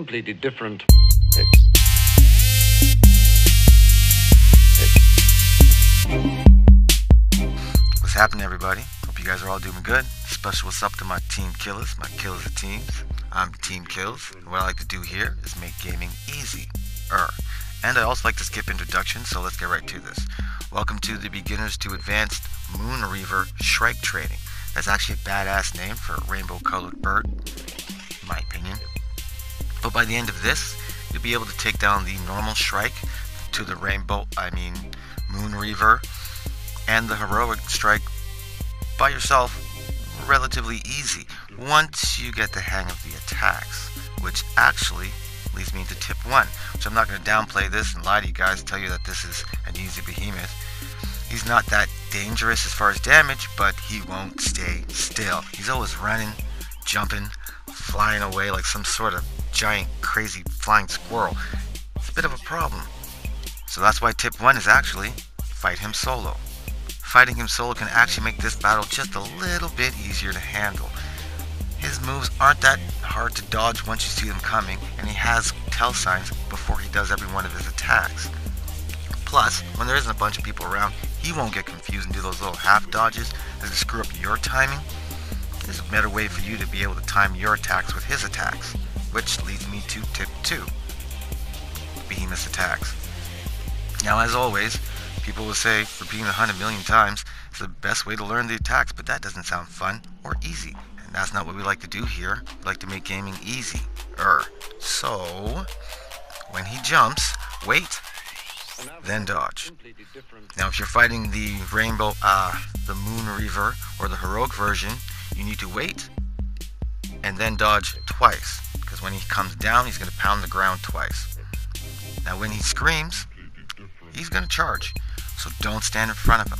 completely different. What's happening, everybody? Hope you guys are all doing good. Special what's up to my team killers, my killers of teams. I'm Team Kills, and what I like to do here is make gaming easy. And I also like to skip introductions, so let's get right to this. Welcome to the Beginners to Advanced Moonreaver Shrike training. That's actually a badass name for a rainbow-colored bird, in my opinion. But by the end of this, you'll be able to take down the normal Shrike to the Moonreaver, and the Heroic Shrike by yourself relatively easy once you get the hang of the attacks, which actually leads me into tip 1, which I'm not going to downplay this and lie to you guys and tell you that this is an easy behemoth. He's not that dangerous as far as damage, but he won't stay still. He's always running, jumping, flying away like some sort of giant crazy flying squirrel. It's a bit of a problem. So that's why tip 1 is actually fight him solo. Fighting him solo can actually make this battle just a little bit easier to handle. His moves aren't that hard to dodge once you see them coming, and he has tell signs before he does every one of his attacks. Plus, when there isn't a bunch of people around, he won't get confused and do those little half dodges that screw up your timing. There's a better way for you to be able to time your attacks with his attacks, which leads me to tip 2, Behemoth's attacks. Now, as always, people will say, repeating 100 million times, is the best way to learn the attacks, but that doesn't sound fun or easy. And that's not what we like to do here. We like to make gaming easy. So, when he jumps, wait, then dodge. Now, if you're fighting the the Moonreaver or the Heroic version, you need to wait and then dodge twice. Because when he comes down, he's going to pound the ground twice. Now, when he screams, he's going to charge. So don't stand in front of him.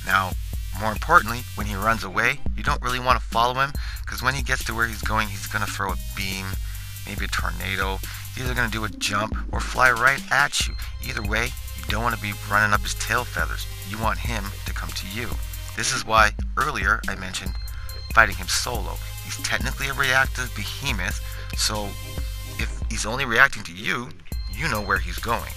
Now, more importantly, when he runs away, you don't really want to follow him, because when he gets to where he's going, he's going to throw a beam, maybe a tornado. He's either going to do a jump or fly right at you. Either way, you don't want to be running up his tail feathers. You want him to come to you. This is why earlier I mentioned fighting him solo. He's technically a reactive behemoth, so if he's only reacting to you, you know where he's going.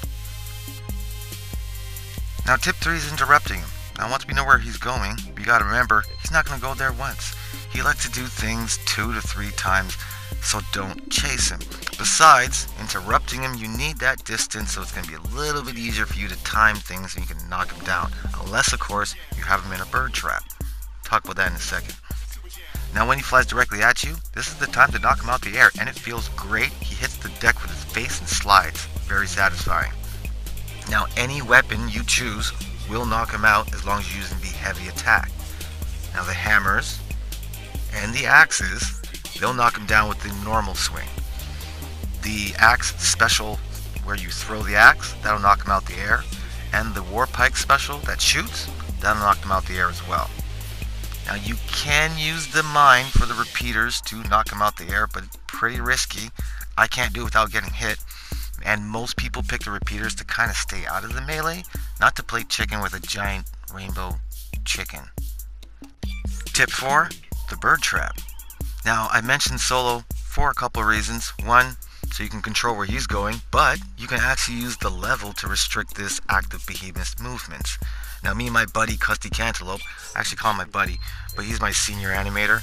Now, tip 3 is interrupting him. Now, once we know where he's going, you gotta remember, he's not gonna go there once. He likes to do things 2 to 3 times, so don't chase him. Besides, interrupting him, you need that distance, so it's gonna be a little bit easier for you to time things and you can knock him down. Unless, of course, you have him in a bird trap. Talk about that in a second. Now, when he flies directly at you, this is the time to knock him out the air, and it feels great. He hits the deck with his face and slides. Very satisfying. Now, any weapon you choose will knock him out as long as you're using the heavy attack. Now, the hammers and the axes, they'll knock him down with the normal swing. The axe special, where you throw the axe, that'll knock him out the air. And the war pike special that shoots, that'll knock him out the air as well. Now, you can use the mine for the repeaters to knock him out the air, but it's pretty risky. I can't do it without getting hit. And most people pick the repeaters to kind of stay out of the melee, not to play chicken with a giant rainbow chicken. Tip 4, the bird trap. Now, I mentioned solo for a couple of reasons. One, so you can control where he's going, but you can actually use the level to restrict this active behemoth's movements. Now, me and my buddy, Custy Cantaloupe, I actually call him my buddy, but he's my senior animator.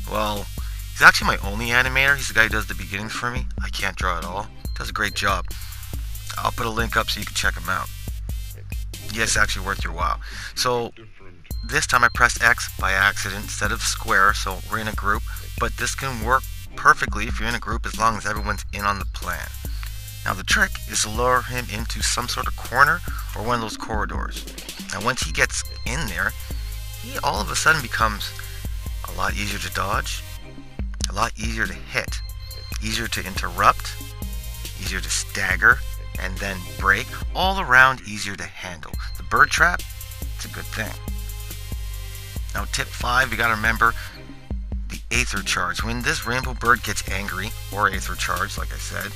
Well, he's actually my only animator. He's the guy who does the beginnings for me. I can't draw at all. Does a great job. I'll put a link up so you can check him out. Yeah, it's actually worth your while. So this time I pressed X by accident instead of square, so we're in a group, but this can work perfectly if you're in a group as long as everyone's in on the plan. Now, the trick is to lure him into some sort of corner or one of those corridors. Now, once he gets in there, he all of a sudden becomes a lot easier to dodge, a lot easier to hit, easier to interrupt, easier to stagger, and then break, all around easier to handle. The bird trap, it's a good thing. Now, tip 5, you gotta remember the Aether Charge. When this rainbow bird gets angry, or Aether Charge, like I said,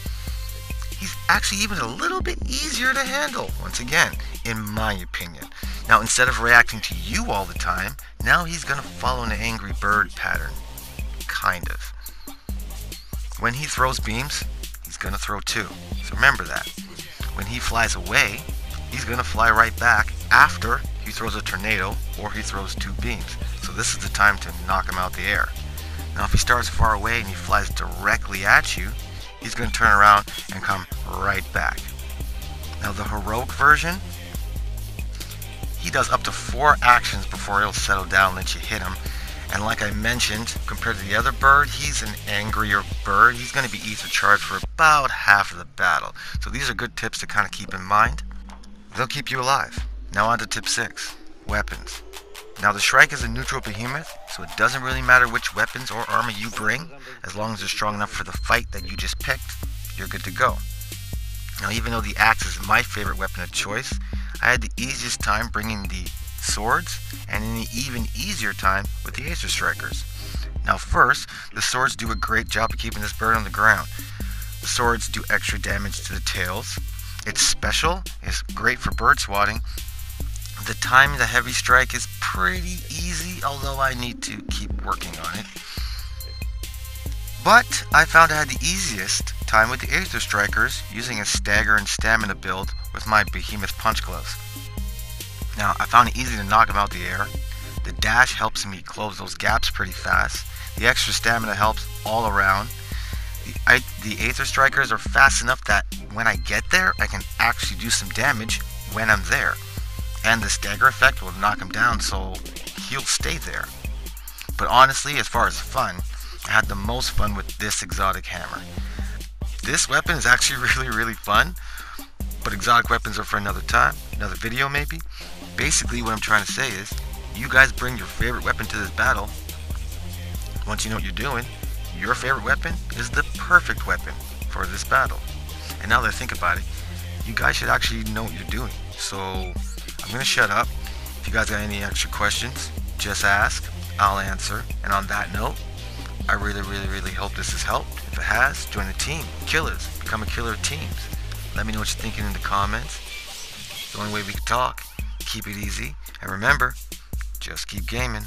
he's actually even a little bit easier to handle, once again, in my opinion. Now, instead of reacting to you all the time, now he's gonna follow an angry bird pattern. Kind of. When he throws beams, he's gonna throw 2. So remember that. When he flies away, he's gonna fly right back after he throws a tornado or he throws 2 beams. So this is the time to knock him out the air. Now if he starts far away and he flies directly at you, he's gonna turn around and come right back. Now the heroic version, he does up to 4 actions before he'll settle down and let you hit him. And like I mentioned, compared to the other bird, he's an angrier bird. He's going to be ether charged for about half of the battle. So these are good tips to kind of keep in mind. They'll keep you alive. Now on to tip 6, weapons. Now the Shrike is a neutral behemoth, so it doesn't really matter which weapons or armor you bring. As long as they're strong enough for the fight that you just picked, you're good to go. Now even though the axe is my favorite weapon of choice, I had the easiest time bringing the swords, and an even easier time with the Aether Strikers. Now first, the swords do a great job of keeping this bird on the ground. The swords do extra damage to the tails. It's special, it's great for bird swatting. The timing the heavy strike is pretty easy, although I need to keep working on it. But I found I had the easiest time with the Aether Strikers using a stagger and stamina build with my Behemoth Punch Gloves. Now, I found it easy to knock him out the air. The dash helps me close those gaps pretty fast. The extra stamina helps all around. The Aether Strikers are fast enough that when I get there, I can actually do some damage when I'm there. And the stagger effect will knock him down, so he'll stay there. But honestly, as far as fun, I had the most fun with this exotic hammer. This weapon is actually really fun, but exotic weapons are for another time, another video maybe. Basically what I'm trying to say is, you guys bring your favorite weapon to this battle. Once you know what you're doing, your favorite weapon is the perfect weapon for this battle. And now that I think about it, you guys should actually know what you're doing. So I'm going to shut up. If you guys got any extra questions, just ask, I'll answer. And on that note, I really hope this has helped. If it has, join the team. Killers, become a killer of teams. Let me know what you're thinking in the comments. The only way we can talk. Keep it easy, and remember, just keep gaming.